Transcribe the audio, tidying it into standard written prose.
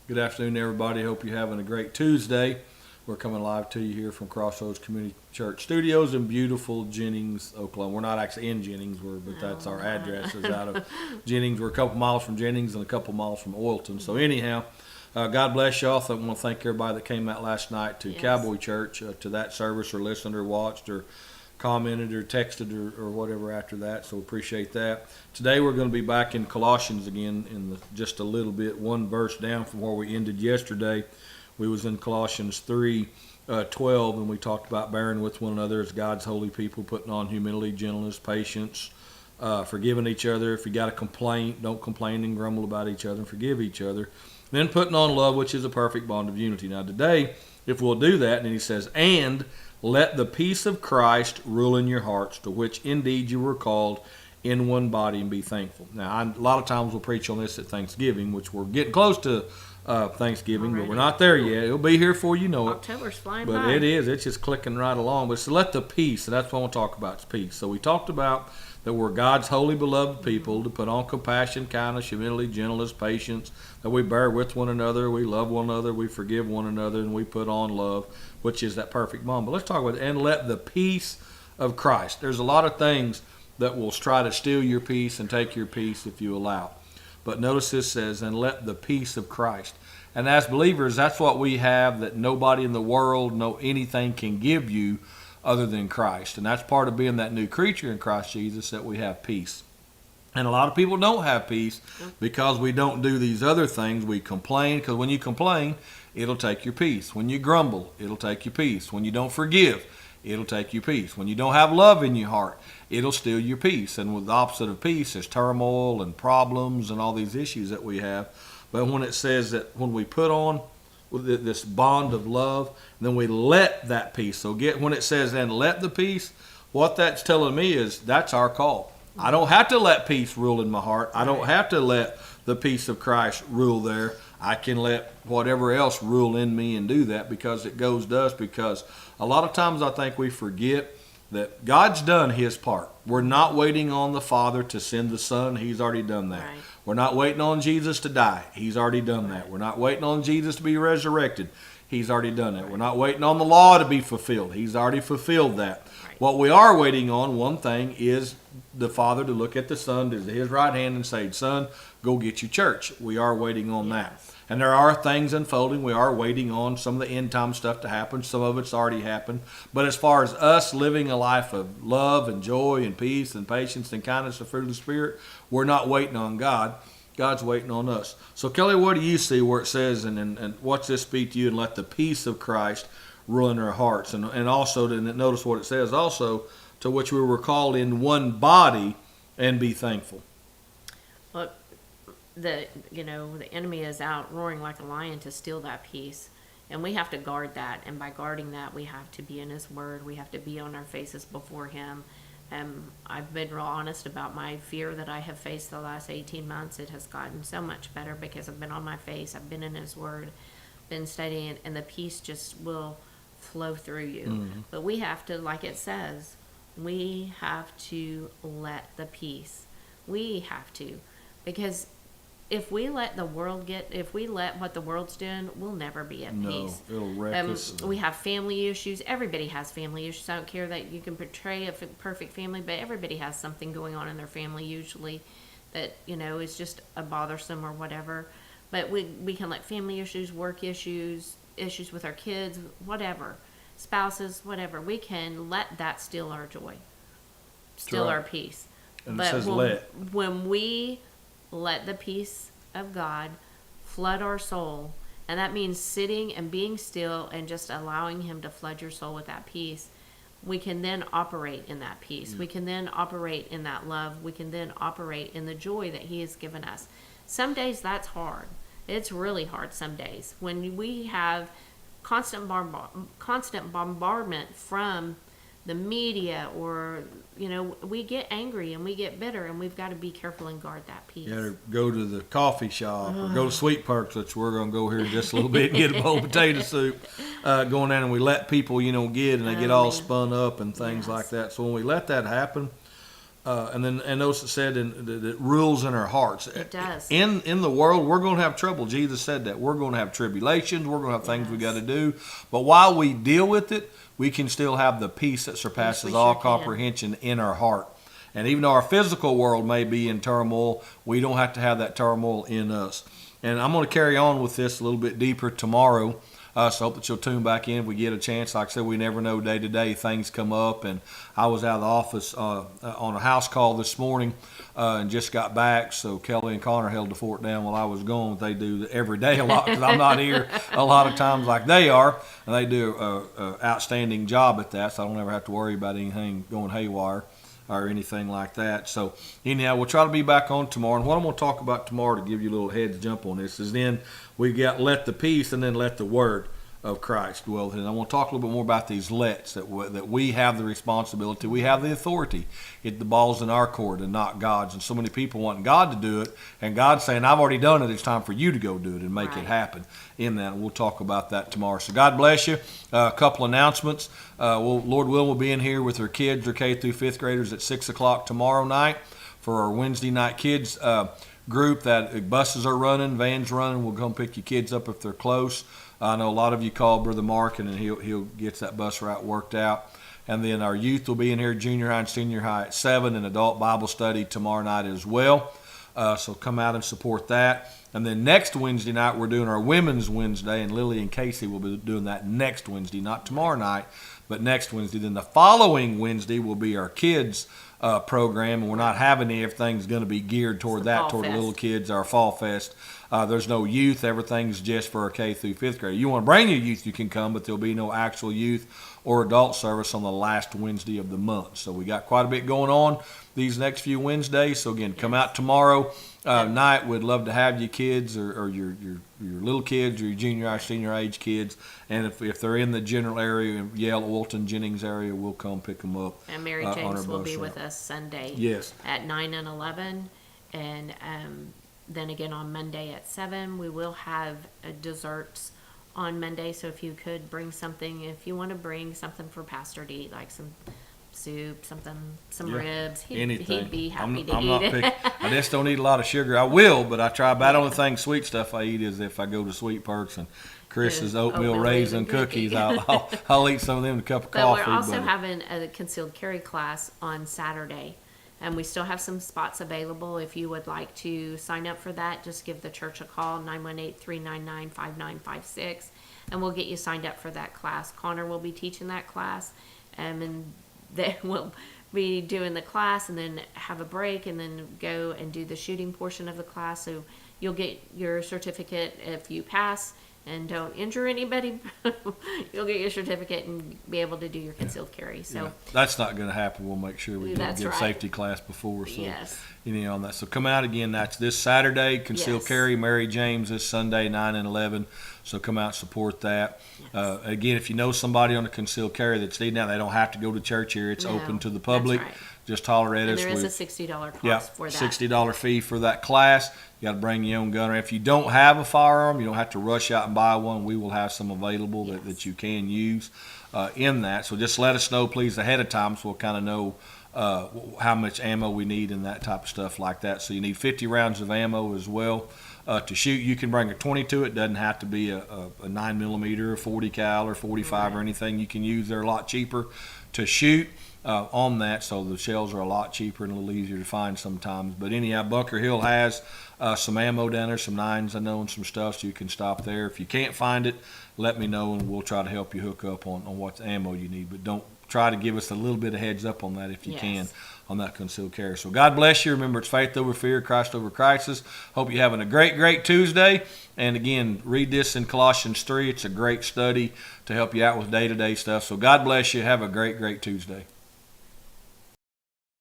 Good afternoon, everybody. Hope you're having a great Tuesday. We're coming live to you here from Crossroads Community Church Studios in beautiful Jennings, Oklahoma. We're not actually in Jennings, but that's our address is out of Jennings. We're a couple miles from Jennings and a couple miles from Oilton. So anyhow, God bless y'all. I want to thank everybody that came out last night to Cowboy Church, to that service, or listened or watched or commented or texted or whatever after that. So appreciate that. Today we're going to be back in Colossians again in just a little bit, one verse down from where we ended yesterday. We was in Colossians 3:12, and we talked about bearing with one another as God's holy people, putting on humility, gentleness, patience, forgiving each other. If you got a complaint, don't complain and grumble about each other, and forgive each other. Then putting on love, which is a perfect bond of unity. Now today, if we'll do that, and he says, and let the peace of Christ rule in your hearts, to which indeed you were called in one body, and be thankful. Now, a lot of times we'll preach on this at Thanksgiving, which we're getting close to Thanksgiving, but we're not there yet. It'll be here before you know it. October's flying by. But it is. It's just clicking right along. But so let the peace, and that's what I want to talk about, is peace. So we talked about that we're God's holy beloved people, to put on compassion, kindness, humility, gentleness, patience, that we bear with one another, we love one another, we forgive one another, and we put on love, which is that perfect bond. But let's talk about it. And let the peace of Christ. There's a lot of things that will try to steal your peace and take your peace if you allow it. But notice this says, and let the peace of Christ. And as believers, that's what we have that nobody in the world, no anything can give you other than Christ. And that's part of being that new creature in Christ Jesus, that we have peace. And a lot of people don't have peace because we don't do these other things. We complain, because when you complain, it'll take your peace. When you grumble, it'll take your peace. When you don't forgive, it'll take your peace. When you don't have love in your heart, it'll steal your peace. And with the opposite of peace is turmoil and problems and all these issues that we have. But when it says that when we put on this bond of love, then we let that peace. So when it says, and let the peace, what that's telling me is that's our call. I don't have to let peace rule in my heart. I don't have to let the peace of Christ rule there. I can let whatever else rule in me and do that, because it goes to us. Because a lot of times I think we forget that God's done his part. We're not waiting on the Father to send the Son. He's already done that. Right. We're not waiting on Jesus to die. He's already done that. We're not waiting on Jesus to be resurrected. He's already done that. We're not waiting on the law to be fulfilled. He's already fulfilled that. Right. What we are waiting on, one thing, is the Father to look at the Son, to his right hand, and say, Son, go get your church. We are waiting on that. And there are things unfolding. We are waiting on some of the end time stuff to happen. Some of it's already happened. But as far as us living a life of love and joy and peace and patience and kindness, the fruit of the Spirit, we're not waiting on God. God's waiting on us. So Kelly, what do you see where it says, and what's this speak to you, and let the peace of Christ rule in our hearts? And also, notice what it says also, to which we were called in one body, and be thankful. Look, the enemy is out roaring like a lion to steal that peace, and we have to guard that. And by guarding that, we have to be in his word. We have to be on our faces before him. I've been real honest about my fear that I have faced the last 18 months. It has gotten so much better because I've been on my face. I've been in his word, been studying it, and the peace just will flow through you. Mm-hmm. But we have to, like it says, we have to let the peace. We have to, because if we let what the world's doing, we'll never be at peace. No, it'll wreck us. We have family issues. Everybody has family issues. I don't care that you can portray a perfect family, but everybody has something going on in their family usually that, is just a bothersome or whatever. But we can let family issues, work issues with our kids, whatever, spouses, whatever. We can let that steal our joy, steal our peace. And it says let. When we let the peace of God flood our soul, and that means sitting and being still and just allowing him to flood your soul with that peace, we can then operate in that peace. We can then operate in that love. We can then operate in the joy that he has given us. Some days that's hard. It's really hard some days. When we have constant bombardment from the media, or we get angry and we get bitter, and we've got to be careful and guard that peace. Yeah, go to the coffee shop or go to Sweet Perks, which we're going to go here in just a little bit and get a bowl of potato soup. Going in and we let people, get, and they get all spun up and things like that. So when we let that happen, and those that said that rules in our hearts. It does. In the world, we're going to have trouble. Jesus said that. We're going to have tribulations. We're going to have things we got to do. But while we deal with it, we can still have the peace that surpasses all comprehension in our heart. And even though our physical world may be in turmoil, we don't have to have that turmoil in us. And I'm going to carry on with this a little bit deeper tomorrow. So I hope that you'll tune back in if we get a chance. Like I said, we never know day to day. Things come up. And I was out of the office on a house call this morning and just got back. So Kelly and Connor held the fort down while I was gone. They do every day a lot because I'm not here a lot of times like they are. And they do an outstanding job at that. So I don't ever have to worry about anything going haywire or anything like that. So anyhow, we'll try to be back on tomorrow. And what I'm going to talk about tomorrow, to give you a little heads jump on this, is then we got let the peace and then let the word of Christ dwell. And I want to talk a little bit more about these lets, that we have the responsibility, we have the authority. The ball's in our court and not God's. And so many people want God to do it, and God's saying, I've already done it. It's time for you to go do it and make it happen in that. And we'll talk about that tomorrow. So God bless you. A couple announcements. Lord willing, we'll be in here with our kids, our K through 5th graders at 6 o'clock tomorrow night for our Wednesday night kids group. That buses are running, vans running. We'll come pick your kids up if they're close. I know a lot of you call Brother Mark, and he'll get that bus route worked out. And then our youth will be in here, junior high and senior high at 7, and adult Bible study tomorrow night as well. So come out and support that. And then next Wednesday night, we're doing our Women's Wednesday, and Lily and Casey will be doing that next Wednesday, not tomorrow night, but next Wednesday. Then the following Wednesday will be our kids' program, and we're not having any. Everything's going to be geared toward that, toward the little kids, our Fall Fest. There's no youth. Everything's just for a K through 5th grade. You want to bring your youth, you can come, but there'll be no actual youth or adult service on the last Wednesday of the month. So we got quite a bit going on these next few Wednesdays. So again, come out tomorrow night. We'd love to have you kids or your little kids or your junior high, senior age kids. And if they're in the general area, Yale, Wilton, Jennings area, we'll come pick them up. And Mary James will be with us Sunday at 9 and 11. And then again on Monday at 7. We will have desserts on Monday, so if you could bring something, if you want to bring something for Pastor to eat, like some soup, some ribs, he'd be happy to eat it. I just don't eat a lot of sugar. I will, but I try. About the only thing sweet stuff I eat is if I go to Sweet Perks and Chris's oatmeal raisin cookies. I'll eat some of them in a cup of coffee. But we're also having a concealed carry class on Saturday. And we still have some spots available. If you would like to sign up for that, just give the church a call, 918-399-5956, and we'll get you signed up for that class. Connor will be teaching that class, and then we'll be doing the class and then have a break and then go and do the shooting portion of the class. So you'll get your certificate if you pass and don't injure anybody. You'll get your certificate and be able to do your concealed carry. So that's not going to happen. We'll make sure we do a good safety class before. So on that. So come out again. That's this Saturday. Concealed carry. Mary James this Sunday, 9 and 11. So come out and support that. Again, if you know somebody on the concealed carry that's needing that, they don't have to go to church here. It's open to the public. That's right. Just holler at us. There is a $60 cost for that. $60 fee for that class. You got to bring your own gun. If you don't have a firearm, you don't have to rush out and buy one. We will have some available that you can use in that. So just let us know, please, ahead of time, so we'll kind of know how much ammo we need and that type of stuff like that. So you need 50 rounds of ammo as well. To shoot, you can bring a 22. It doesn't have to be a 9mm or 40 cal or 45 or anything you can use. They're a lot cheaper to shoot on that, so the shells are a lot cheaper and a little easier to find sometimes. But anyhow, Bunker Hill has some ammo down there, some 9s I know, and some stuff, so you can stop there. If you can't find it, let me know, and we'll try to help you hook up on what ammo you need. But don't try to give us a little bit of heads up on that if you can on that concealed carry. So God bless you. Remember, it's faith over fear, Christ over crisis. Hope you're having a great, great Tuesday. And again, read this in Colossians 3. It's a great study to help you out with day-to-day stuff. So God bless you. Have a great, great Tuesday.